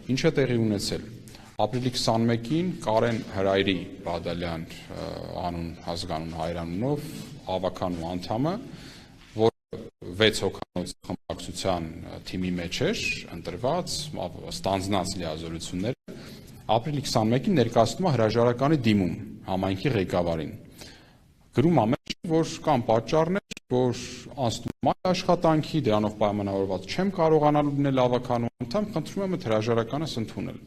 Ինչ է տեղի ունեցել։ Ապրիլի 21-ին Կարեն Հրայրի Բադալյան անուն ազգանուն հայրանունով ավականու անդամը, որ 6 հոգանոց խմբակցության թիմի մեջ էր ընտրված, ստանձնած լիազորությունները, ապրիլի 21-ին ներկայացնում է հրաժարականի դիմում համայնքի ղեկավարին։ Գրում ամեն որ կան պատճառներ, որ անցնում է աշխատանքի, դրանով պայմանավորված չեմ կարողանալու լինել ավականու անդամ, խնդրում եմ այդ հրաժարականս ընդունել։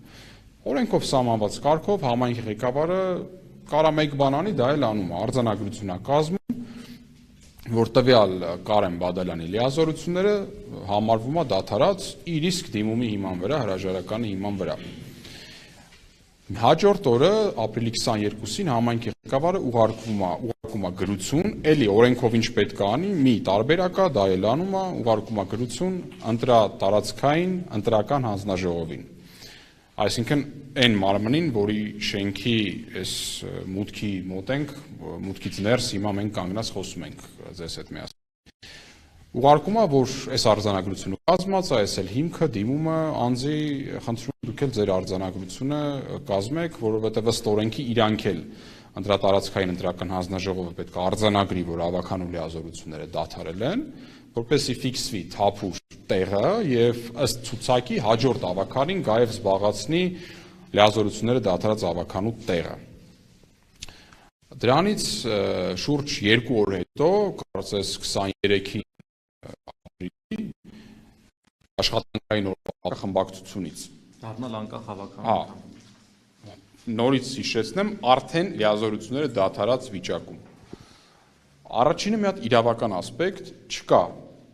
Օրենքով սահմանված կարգով համայնքի ղեկավարը կարա մեկ բան անի, դա էլ անում է, արձանագրություն է կազմում, որ տվյալ Կարեն Բադալյանի լիազորությունները համարվում է դադարած իր իսկ դիմումի հիման վրա, հրաժարականի հիման վրա։ Հաջորդ օրը ապրիլի 22-ին համայնքի ղեկավարը ուղարկում է գրություն, էլի օրենքով ինչ պետք է անի, մի տարբերակ է, դա էլ անում է, ուղարկում է գրություն ընտրատարածքային ընտրական հանձնաժողովին։ Այսինքն այն մարմնին, որի շենքի այս մուտքի մոտ ենք, մուտքից ներս հիմա մենք կանգնած խոսում ենք ձեզ հետ միասին։ Ուղարկում է, որ այս արձանագրությունը կազմած է, այս էլ հիմքը, դիմումը, անձի խնդրում եմ դուք էլ ձեր արձանագրությունը կազմեք, որովհետև ըստ օրենքի իրանք էլ ընտրատարածքային ընտրական հանձնաժողովը պետք է արձանագրի, որ ավականու լիազորությունները դադարել են, որպեսզի ֆիքսվի թափուր տեղը եւ ըստ ցուցակի հաջորդ ավականին գայև զբաղացնի լիազորությունները դադարած ավականու տեղը։ Դրանից շուրջ 2 օր հետո, կարծես 23-ին ապրիլի աշխատանքային օրվա խմբակցությունից դառնալ անկախ ավականու։ Նորից հիշեցնեմ, արդեն լիազորությունները դադարած վիճակում։ Առաջինը մի հատ իրավական ասպեկտ չկա,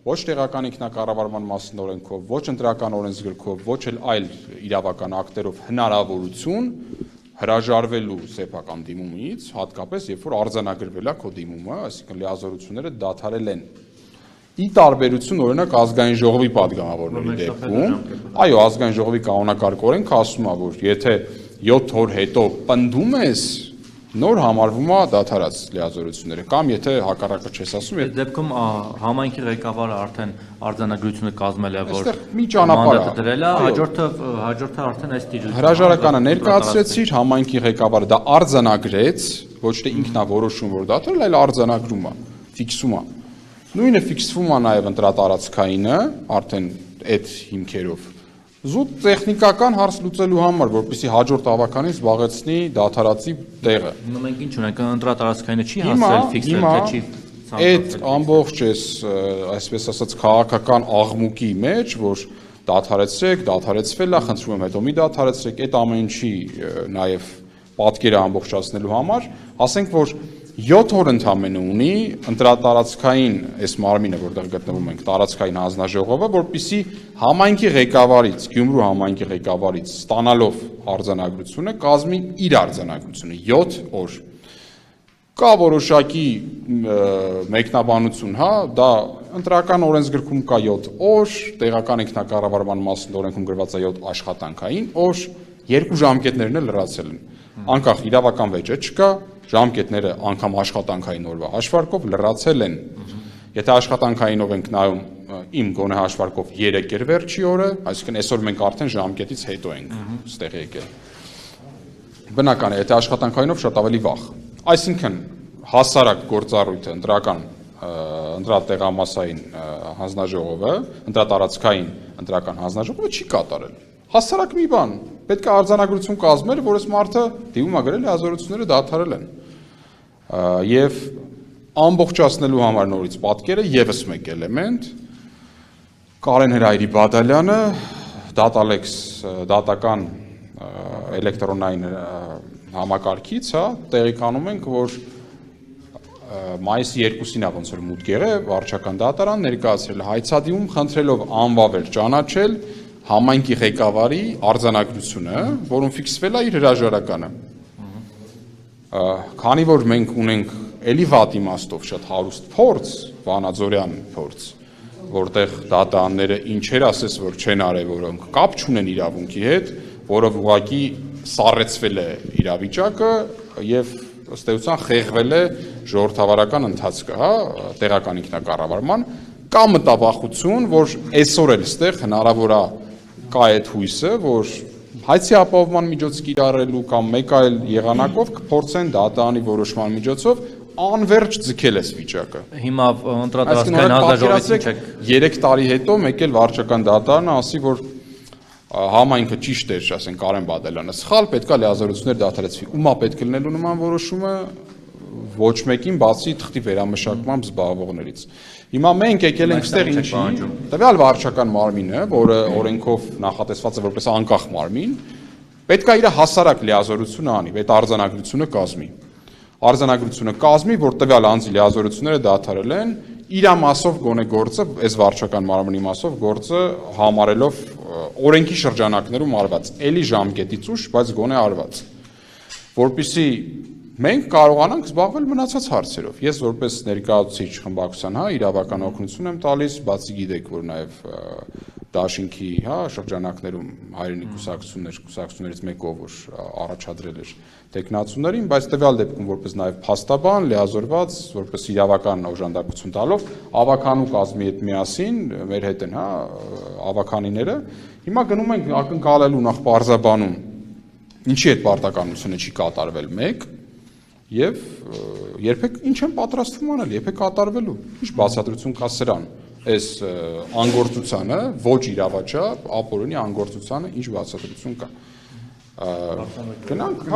ոչ տեղական ինքնակառավարման մասին օրենքով, ոչ ընտրական օրենսգրքով, ոչ էլ այլ իրավական ակտերով հնարավորություն հրաժարվելու սեփական դիմումից, հատկապես երբ որ արձանագրվել է քո դիմումը, այսինքն լիազորությունները դադարել են։ Ի տարբերություն օրինակ ազգային ժողովի падգամավորների դեպքում, այո, ազգային ժողովի կանոնակարգ օրենքը ասում է, որ եթե 7 օր հետո պնդում ես, նոր համարվում է դադարած լիազորությունները, կամ եթե հակառակը չես ասում, այդ դեպքում համայնքի ղեկավարը արդեն արձանագրությունը կազմել է, որ մի ճանապարհ մանդատը դրել է, հաջորդը արդեն այս տիրույթը հրաժարականը ներկայացրեցիր, համայնքի ղեկավարը դա արձանագրեց, ոչ թե ինքնավորոշում որ դադարել, այլ արձանագրում է, ֆիքսում է։ Նույնը ֆիքսվում է նաև ընտրատարածքայինը, արդեն այդ հիմքերով։ Զուտ տեխնիկական հարց լուծելու համար, որպեսզի հաջորդ ավականին զբաղեցնի դադարածի տեղը։ Մենք ինչ ունենք, ընտրատարածքայինը չի հասել ֆիքսել, թե չի ցանկացել։ Այդ ամբողջ այսպես ասած քաղաքական աղմուկի մեջ, որ դադարեցվել է, խնդրում եմ հետո մի դադարեցրեք, այդ ամեն ինչի նաև պատկերը ամբողջացնելու համար, ասենք որ 7 օր ընդամենը ունի ընտրատարածքային այս մարմինը, որտեղ գտնվում ենք, տարածքային հանձնաժողովը, որպեսզի համայնքի ղեկավարից, Գյումրու համայնքի ղեկավարից ստանալով արձանագրությունը կազմի իր արձանագրությունը 7 օր։ Կա որոշակի մեկնաբանություն, հա, դա ընտրական օրենսգրքում կա 7 օր, տեղական ինքնակառավարման մասին օրենքում գրված է 7 աշխատանքային օր, 2 ժամկետներն էլ լրացել են։ Անկախ իրավական վեճը չկա, ժամկետները անգամ աշխատանքային օրվա հաշվարկով լրացել են։ Եթե աշխատանքայինով ենք նայում, իմ գոնե հաշվարկով 3 էր վերջի օրը, այսինքն այսօր մենք արդեն ժամկետից հետո ենք ստեղ եկել։ Բնական է, եթե աշխատանքայինով շատ ավելի վաղ։ Այսինքն հասարակ գործառույթը ընտրատեղամասային հանձնաժողովը, ընտրատարածքային ընտրական հանձնաժողովը չի կատարել։ Հասարակ մի բան, պետք է արձանագրություն կազմել, որ այս մարդը դիմում է գրել լիազորությունները դադարել են։ Եվ ամբողջացնելու համար նորից պատկերը եւս մեկ էլեմենտ Կարեն Հրայրի Բադալյանը Dataalex դատական էլեկտրոնային համակարգից, հա, տեղեկանում ենք, որ մայիսի 2-ին է ոնց որ մուտք եղել վարչական դատարան ներկայացրել հայցադիմում խնդրելով անվավեր ճանաչել համայնքի ղեկավարի արձանագրությունը, որում ֆիքսվել է իր հրաժարականը։ Քանի որ մենք ունենք էլի վատ իմաստով շատ հարուստ փորձ, վանաձորյան փորձ, որտեղ դատաանները ինչեր ասես որ չեն արել, որոնք կապ չունեն իրավունքի հետ, որով ուղղակի սառեցվել է իրավիճակը եւ ըստ էության խեղվել է ժողովրդավարական ընթացքը, հա, տեղական ինքնակառավարման, կա մտավախություն, որ այսօր էլ ստեղ հնարավոր է կա այդ հույսը, որ հայցի ապահովման միջոց կիրառելու կամ մեկ այլ եղանակով կփորձեն դատարանի որոշման միջոցով անverջ ձգել այս վիճակը։ Հիմա ընտրադարձային հանձնաժողովի 3 տարի հետո մեկ էլ վարչական դատարանը ասի, որ համայնքը ճիշտ էր, ասենք Կարեն Բադալյանը սխալ, պետքա լիազորություններ դադարեցվի։ Ումա պետք է լինելու նման որոշումը ոչ մեկին բացի թղթի վերամշակմամբ զբաղվողներից։ Հիմա մենք եկել ենք այստեղ ինչի, տվյալ վարչական մարմինը, որը օրենքով նախատեսված է որպես անկախ մարմին, պետքա իր հասարակ լիազորությունը անի, այդ արձանագրությունը կազմի։ Արձանագրությունը կազմի, որ տվյալ անձի լիազորությունները դադարել են, իր մասով գոնե գործը, այս վարչական մարմնի մասով գործը համարելով օրենքի շրջանակներում արված, էլի ժամկետից ուշ, բայց գոնե արված, որպեսզի մենք կարողանանք զբաղվել մնացած հարցերով։ Ես որպես ներկայացուցիչ խմբակցության, իրավական օգնություն եմ տալիս, բացի գիտեք, որ նաև դաշինքի, շրջանակներում հայրենի կուսակցություններից մեկով որ առաջադրել էր տեխնացուներին, բայց տվյալ դեպքում որպես նաև փաստաբան, լիազորված, որպես իրավական օժանդակություն տալով, ավականու կազմի հետ միասին մեր հետ են, ավականիները, հիմա գնում ենք ակնկալելու նախ պարզաբանում, ինչի այդ պարտականությունը չի կատարվել մեկ, եւ երբեք ինչ են պատրաստվում անել, երբեք կատարվելու, ինչ բացատրություն կա սրան, այս անգործությանը, ոչ իրավաչափ, ապօրինի անգործությանը ինչ բացատրություն կա։ Գնանք,